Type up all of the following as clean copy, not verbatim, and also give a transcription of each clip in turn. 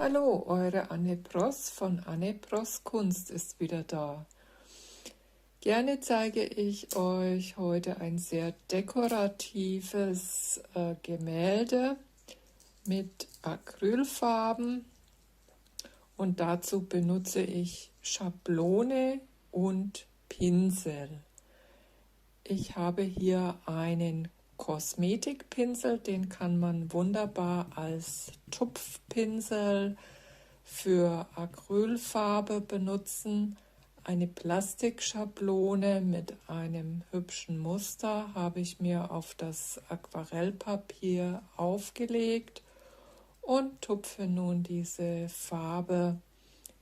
Hallo, eure Anne Pross von Anne Pross Kunst ist wieder da. Gerne zeige ich euch heute ein sehr dekoratives Gemälde mit Acrylfarben und dazu benutze ich Schablone und Pinsel. Ich habe hier einen Kosmetikpinsel, den kann man wunderbar als Tupfpinsel für Acrylfarbe benutzen. Eine Plastikschablone mit einem hübschen Muster habe ich mir auf das Aquarellpapier aufgelegt und tupfe nun diese Farbe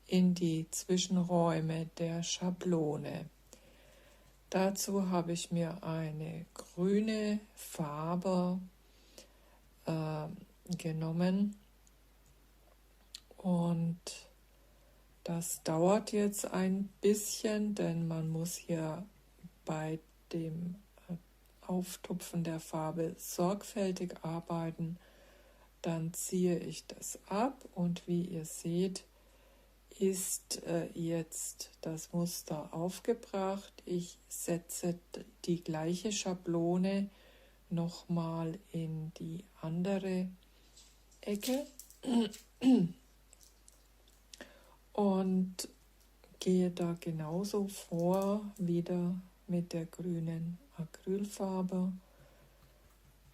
in die Zwischenräume der Schablone. Dazu habe ich mir eine grüne Farbe genommen und das dauert jetzt ein bisschen, denn man muss hier bei dem Auftupfen der Farbe sorgfältig arbeiten. Dann ziehe ich das ab und wie ihr seht, ist jetzt das Muster aufgebracht. Ich setze die gleiche Schablone nochmal in die andere Ecke und gehe da genauso vor, wieder mit der grünen Acrylfarbe.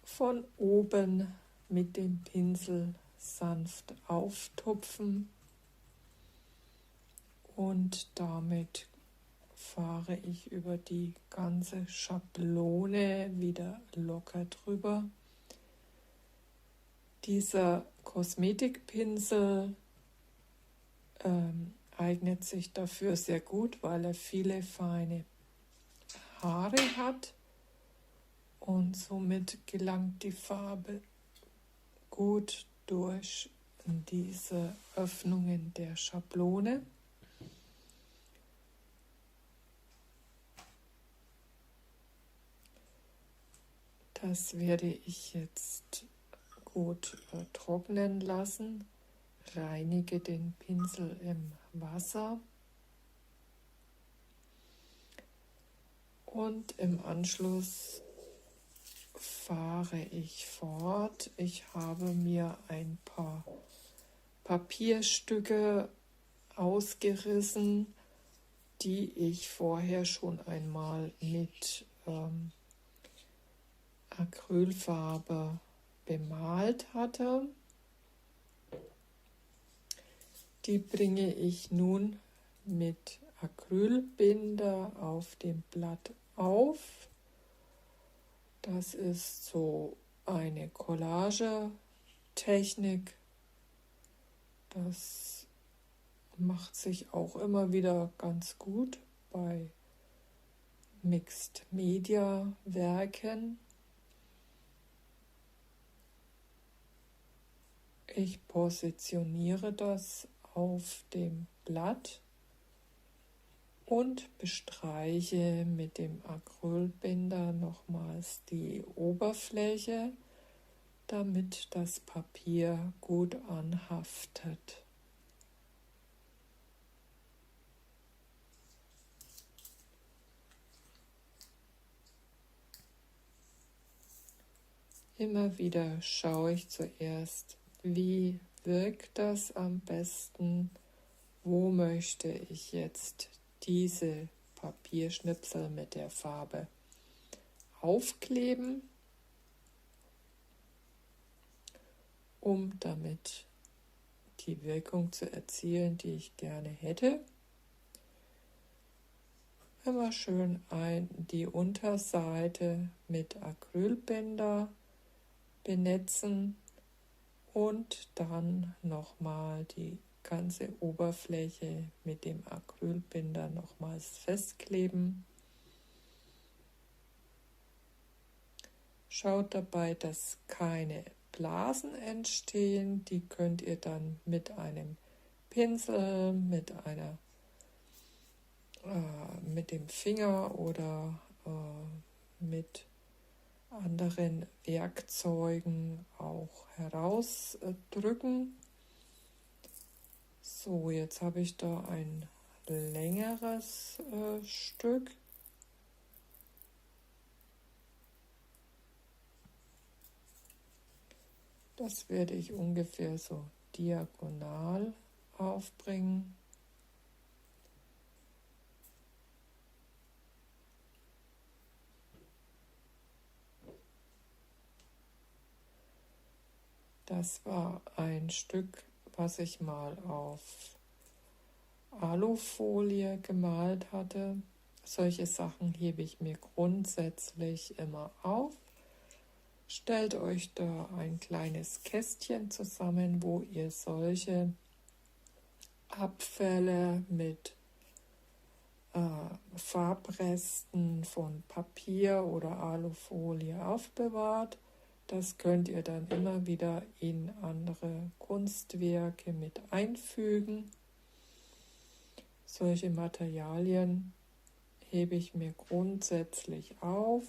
Von oben mit dem Pinsel sanft auftupfen. Und damit fahre ich über die ganze Schablone wieder locker drüber. Dieser Kosmetikpinsel eignet sich dafür sehr gut, weil er viele feine Haare hat und somit gelangt die Farbe gut durch diese Öffnungen der Schablone. Das werde ich jetzt gut trocknen lassen. Reinige den Pinsel im Wasser und im Anschluss fahre ich fort. Ich habe mir ein paar Papierstücke ausgerissen, die ich vorher schon einmal mit Acrylfarbe bemalt hatte. Die bringe ich nun mit Acrylbinder auf dem Blatt auf. Das ist so eine Collage-Technik. Das macht sich auch immer wieder ganz gut bei Mixed-Media-Werken. Ich positioniere das auf dem Blatt und bestreiche mit dem Acrylbinder nochmals die Oberfläche, damit das Papier gut anhaftet. Immer wieder schaue ich zuerst, wie wirkt das am besten, wo möchte ich jetzt diese Papierschnipsel mit der Farbe aufkleben, um damit die Wirkung zu erzielen, die ich gerne hätte. Immer schön die Unterseite mit Acrylbinder benetzen und dann nochmal die ganze Oberfläche mit dem Acrylbinder nochmals festkleben. Schaut dabei, dass keine Blasen entstehen. Die könnt ihr dann mit einem Pinsel, mit dem Finger oder mit anderen Werkzeugen auch herausdrücken. So, jetzt habe ich da ein längeres Stück. Das werde ich ungefähr so diagonal aufbringen. Das war ein Stück, was ich mal auf Alufolie gemalt hatte. Solche Sachen hebe ich mir grundsätzlich immer auf. Stellt euch da ein kleines Kästchen zusammen, wo ihr solche Abfälle mit Farbresten von Papier oder Alufolie aufbewahrt. Das könnt ihr dann immer wieder in andere Kunstwerke mit einfügen. Solche Materialien hebe ich mir grundsätzlich auf.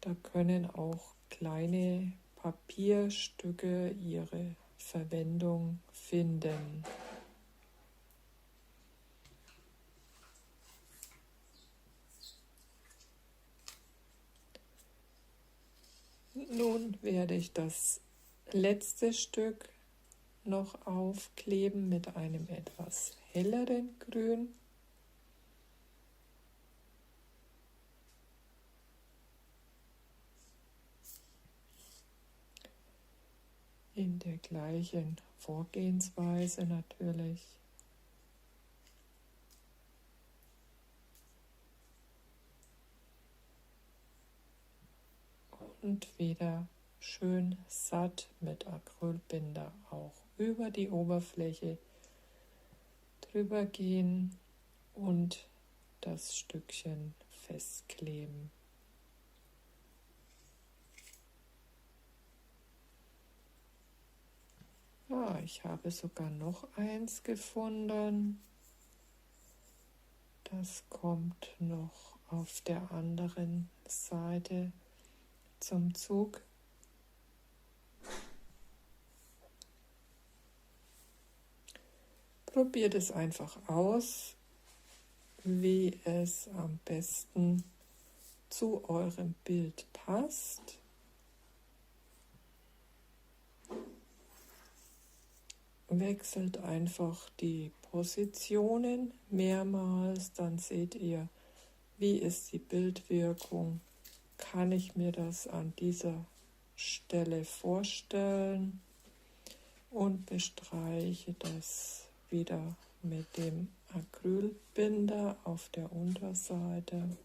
Da können auch kleine Papierstücke ihre Verwendung finden. Nun werde ich das letzte Stück noch aufkleben mit einem etwas helleren Grün. In der gleichen Vorgehensweise natürlich. Und wieder schön satt mit Acrylbinder auch über die Oberfläche drüber gehen und das Stückchen festkleben. Ich habe sogar noch eins gefunden. Das kommt noch auf der anderen Seite zum Zug. Probiert es einfach aus, wie es am besten zu eurem Bild passt. Wechselt einfach die Positionen mehrmals, dann seht ihr, wie ist die Bildwirkung. Kann ich mir das an dieser Stelle vorstellen und bestreiche das wieder mit dem Acrylbinder auf der Unterseite.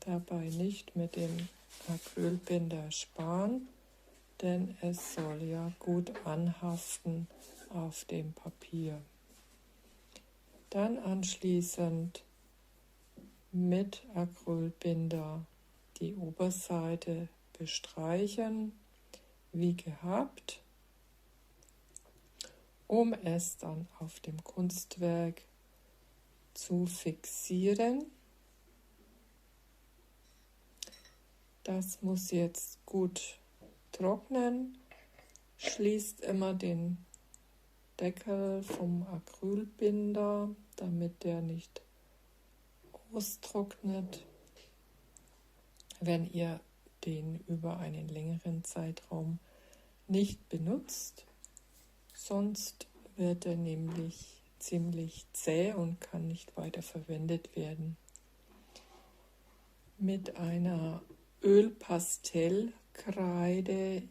Dabei nicht mit dem Acrylbinder sparen, denn es soll ja gut anhaften auf dem Papier. Dann anschließend mit Acrylbinder die Oberseite bestreichen, wie gehabt, um es dann auf dem Kunstwerk zu fixieren. Das muss jetzt gut trocknen. Schließt immer den Deckel vom Acrylbinder, damit der nicht austrocknet, wenn ihr den über einen längeren Zeitraum nicht benutzt. Sonst wird er nämlich ziemlich zäh und kann nicht weiter verwendet werden. Mit einer Ölpastellkreide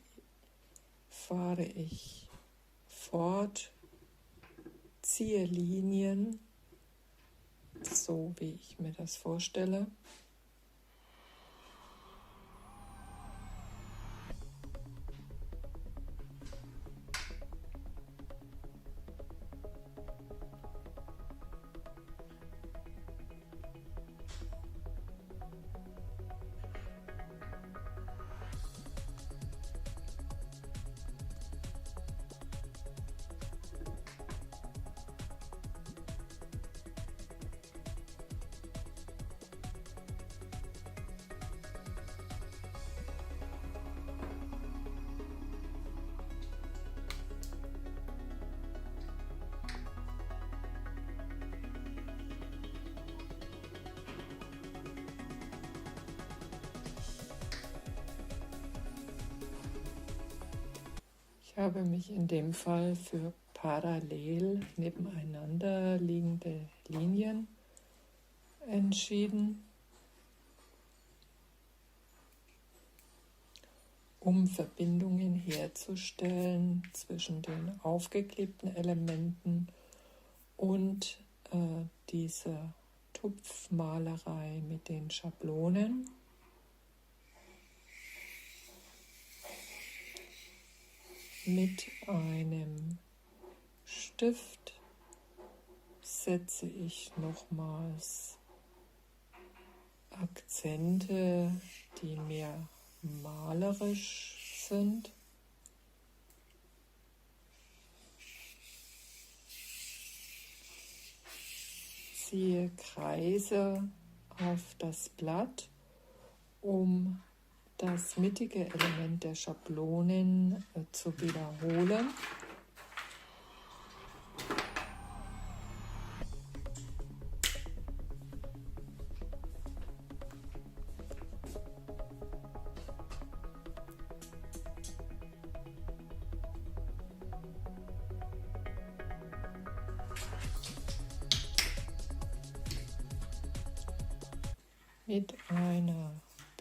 fahre ich fort, ziehe Linien, so wie ich mir das vorstelle. habe mich in dem Fall für parallel nebeneinander liegende Linien entschieden, um Verbindungen herzustellen zwischen den aufgeklebten Elementen und dieser Tupfmalerei mit den Schablonen. Mit einem Stift setze ich nochmals Akzente, die mehr malerisch sind. Ziehe Kreise auf das Blatt, um das mittige Element der Schablonen zu wiederholen. Mit einer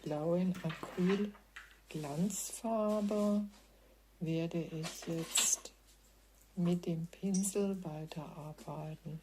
blauen Acrylglanzfarbe werde ich jetzt mit dem Pinsel weiterarbeiten.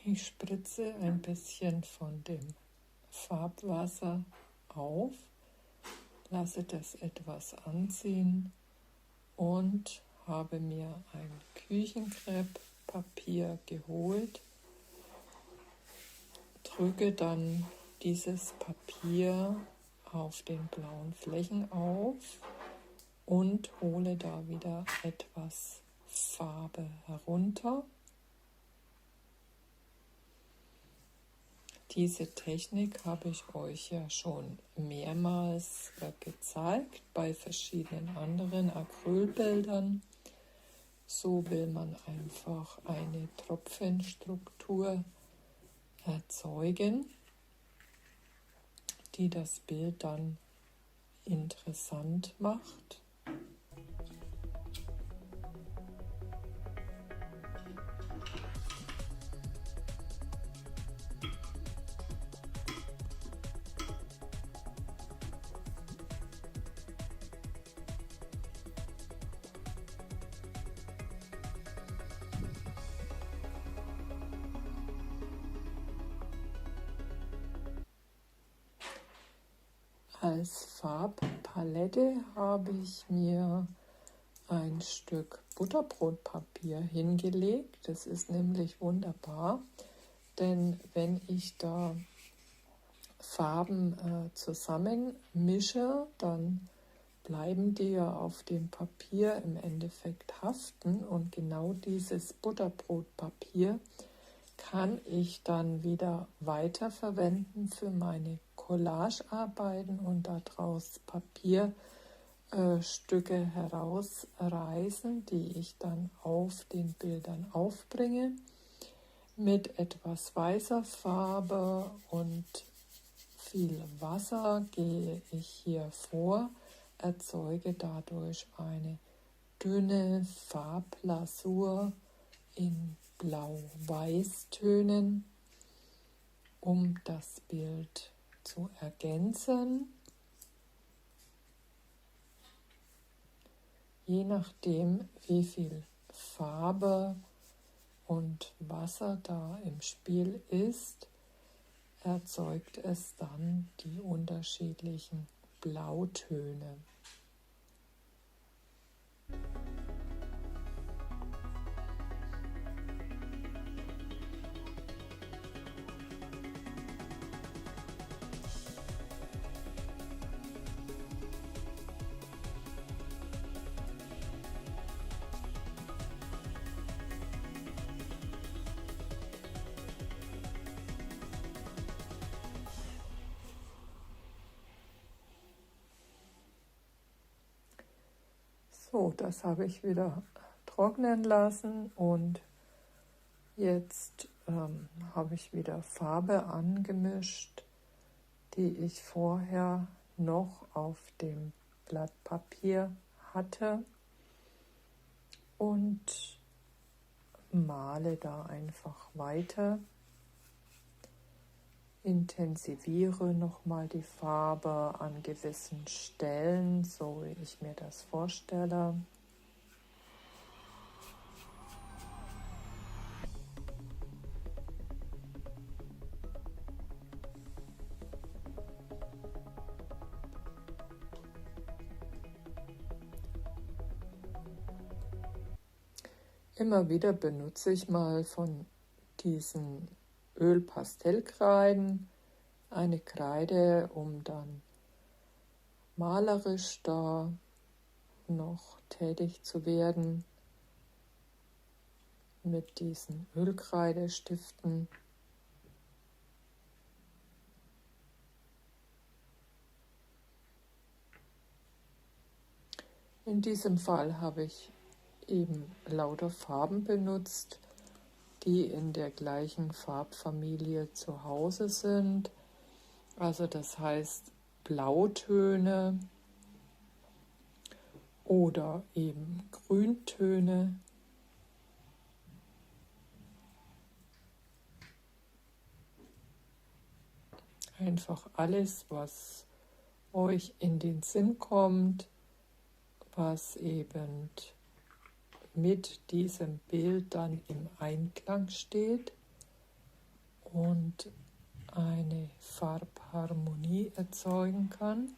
Ich spritze ein bisschen von dem Farbwasser auf, lasse das etwas anziehen und habe mir ein Küchenkrepppapier geholt, drücke dann dieses Papier auf den blauen Flächen auf und hole da wieder etwas Farbe herunter. Diese Technik habe ich euch ja schon mehrmals gezeigt bei verschiedenen anderen Acrylbildern. So will man einfach eine Tropfenstruktur erzeugen, die das Bild dann interessant macht. Als Farbpalette habe ich mir ein Stück Butterbrotpapier hingelegt. Das ist nämlich wunderbar, denn wenn ich da Farben zusammen mische, dann bleiben die ja auf dem Papier im Endeffekt haften und genau dieses Butterbrotpapier kann ich dann wieder weiterverwenden für meine Collagearbeiten und daraus Papierstücke herausreißen, die ich dann auf den Bildern aufbringe. Mit etwas weißer Farbe und viel Wasser gehe ich hier vor, erzeuge dadurch eine dünne Farblasur in Blau-Weiß-Tönen, um das Bild zu ergänzen. Je nachdem, wie viel Farbe und Wasser da im Spiel ist, erzeugt es dann die unterschiedlichen Blautöne. So, das habe ich wieder trocknen lassen und jetzt habe ich wieder Farbe angemischt, die ich vorher noch auf dem Blatt Papier hatte und male da einfach weiter. Intensiviere nochmal die Farbe an gewissen Stellen, so wie ich mir das vorstelle. Immer wieder benutze ich mal von diesen Ölpastellkreiden eine Kreide, um dann malerisch da noch tätig zu werden mit diesen Ölkreidestiften. In diesem Fall habe ich eben lauter Farben benutzt, die in der gleichen Farbfamilie zu Hause sind. Also das heißt Blautöne oder eben Grüntöne. Einfach alles, was euch in den Sinn kommt, was eben mit diesem Bild dann im Einklang steht und eine Farbharmonie erzeugen kann.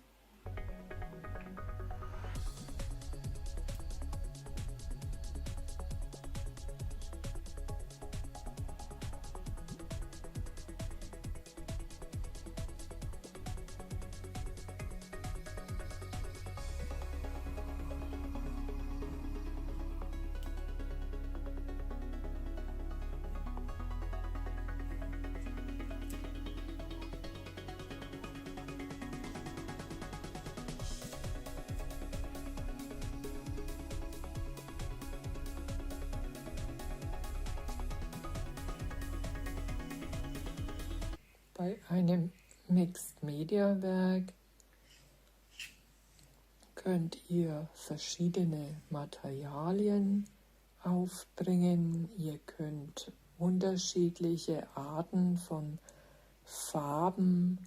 Bei einem Mixed-Media-Werk könnt ihr verschiedene Materialien aufbringen. Ihr könnt unterschiedliche Arten von Farben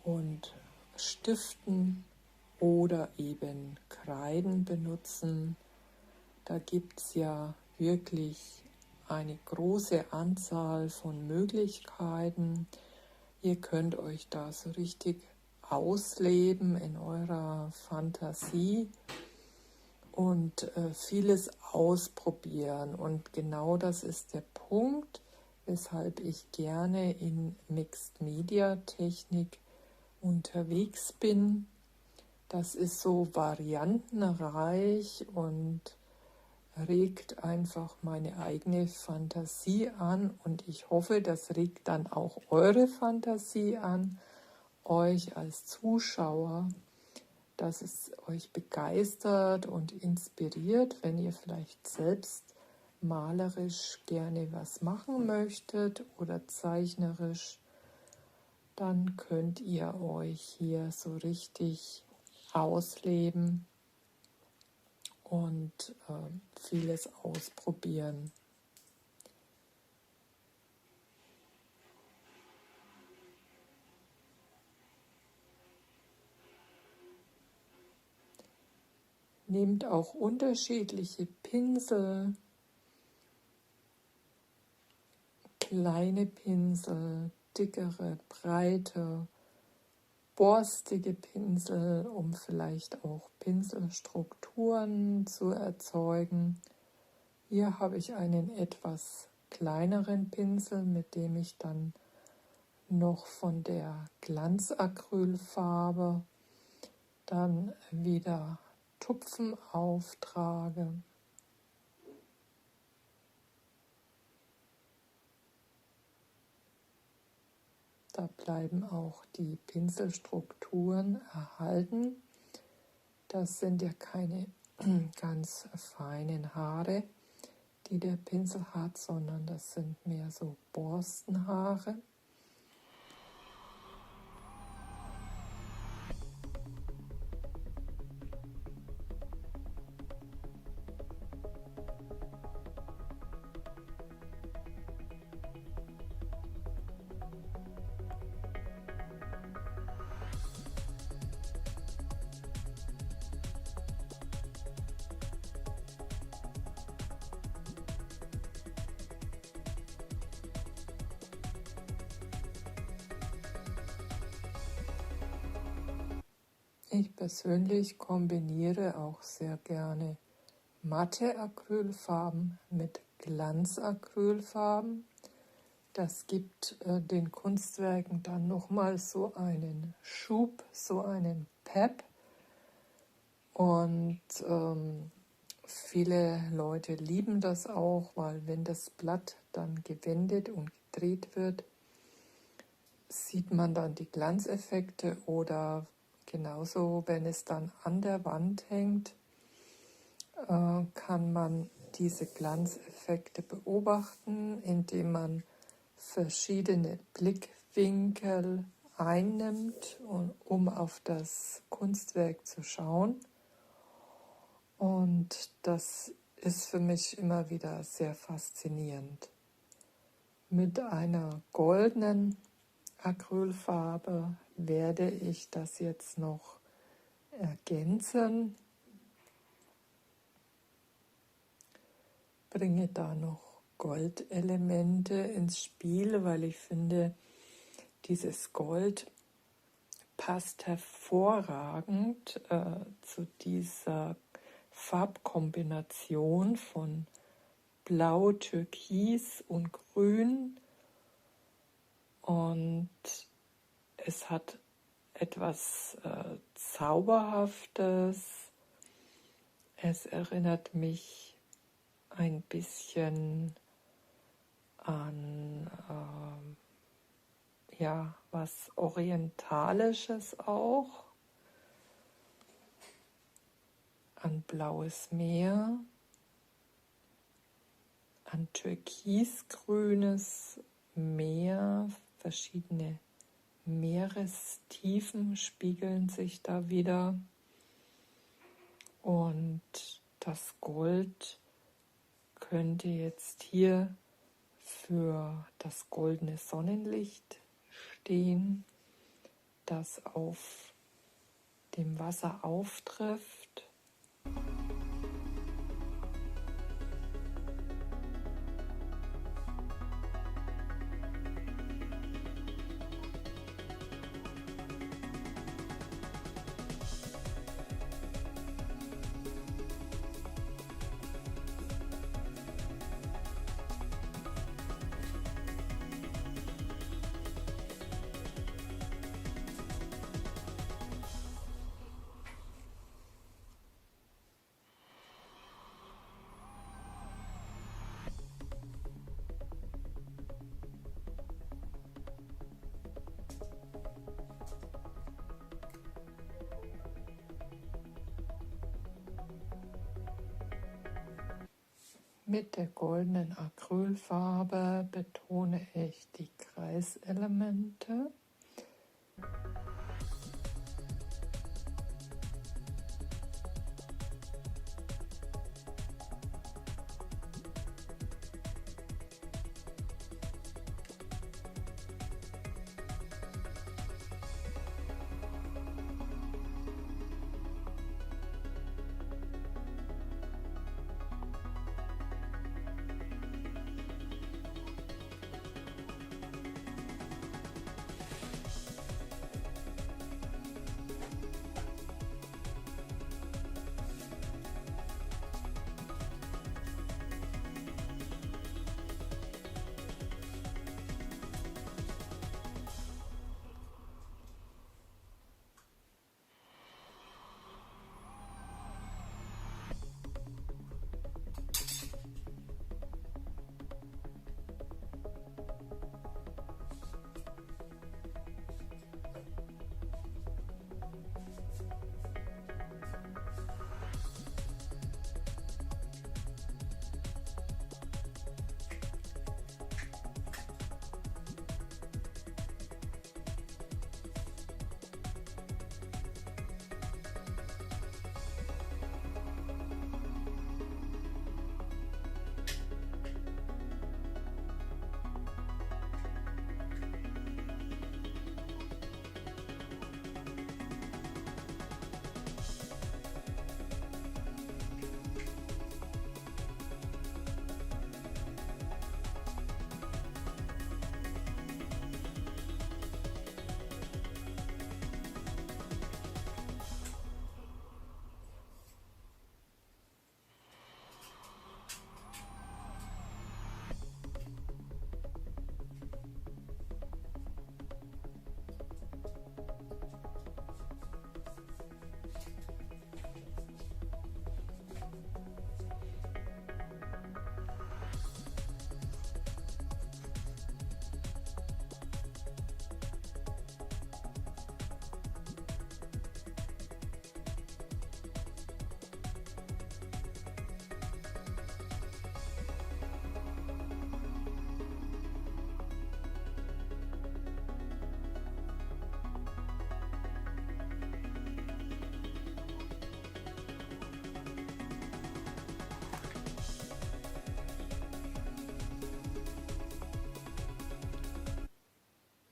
und Stiften oder eben Kreiden benutzen. Da gibt es ja wirklich eine große Anzahl von Möglichkeiten. Ihr könnt euch da so richtig ausleben in eurer Fantasie und vieles ausprobieren. Und genau das ist der Punkt, weshalb ich gerne in Mixed-Media-Technik unterwegs bin. Das ist so variantenreich und regt einfach meine eigene Fantasie an und ich hoffe, das regt dann auch eure Fantasie an, euch als Zuschauer, dass es euch begeistert und inspiriert, wenn ihr vielleicht selbst malerisch gerne was machen möchtet oder zeichnerisch, dann könnt ihr euch hier so richtig ausleben und vieles ausprobieren. Nehmt auch unterschiedliche Pinsel, kleine Pinsel, dickere, breite, borstige Pinsel, um vielleicht auch Pinselstrukturen zu erzeugen. Hier habe ich einen etwas kleineren Pinsel, mit dem ich dann noch von der Glanzacrylfarbe dann wieder Tupfen auftrage. Da bleiben auch die Pinselstrukturen erhalten. Das sind ja keine ganz feinen Haare, die der Pinsel hat, sondern das sind mehr so Borstenhaare. Ich persönlich kombiniere auch sehr gerne matte Acrylfarben mit Glanzacrylfarben. Das gibt den Kunstwerken dann nochmal so einen Schub, so einen Pep. Und viele Leute lieben das auch, weil wenn das Blatt dann gewendet und gedreht wird, sieht man dann die Glanzeffekte oder genauso, wenn es dann an der Wand hängt, kann man diese Glanzeffekte beobachten, indem man verschiedene Blickwinkel einnimmt, um auf das Kunstwerk zu schauen. Und das ist für mich immer wieder sehr faszinierend. Mit einer goldenen Acrylfarbe werde ich das jetzt noch ergänzen. Bringe da noch Goldelemente ins Spiel, weil ich finde, dieses Gold passt hervorragend zu dieser Farbkombination von Blau, Türkis und Grün. Und es hat etwas Zauberhaftes. Es erinnert mich ein bisschen an was Orientalisches auch, an blaues Meer, an türkisgrünes Meer, verschiedene Meerestiefen spiegeln sich da wieder und das Gold könnte jetzt hier für das goldene Sonnenlicht stehen, das auf dem Wasser auftrifft. Mit der goldenen Acrylfarbe betone ich die Kreiselemente.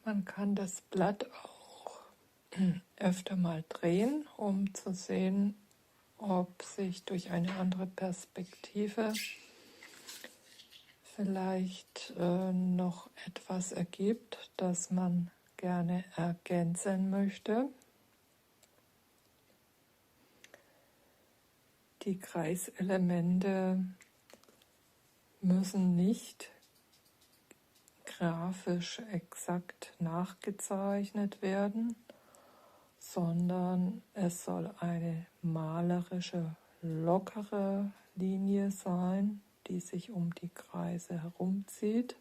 Man kann das Blatt auch öfter mal drehen, um zu sehen, ob sich durch eine andere Perspektive vielleicht noch etwas ergibt, das man gerne ergänzen möchte. Die Kreiselemente müssen nicht grafisch exakt nachgezeichnet werden, sondern es soll eine malerische, lockere Linie sein, die sich um die Kreise herumzieht.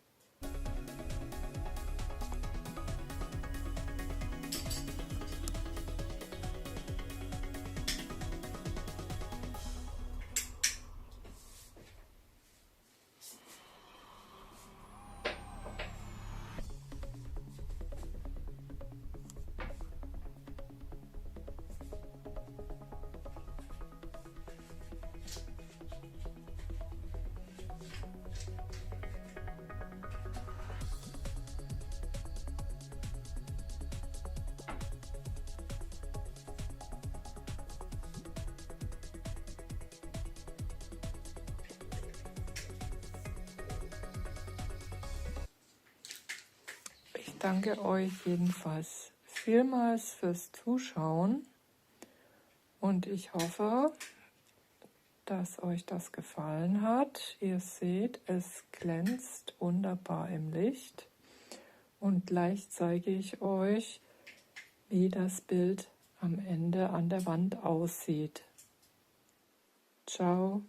Ich danke euch jedenfalls vielmals fürs Zuschauen und ich hoffe, dass euch das gefallen hat. Ihr seht, es glänzt wunderbar im Licht und gleich zeige ich euch, wie das Bild am Ende an der Wand aussieht. Ciao.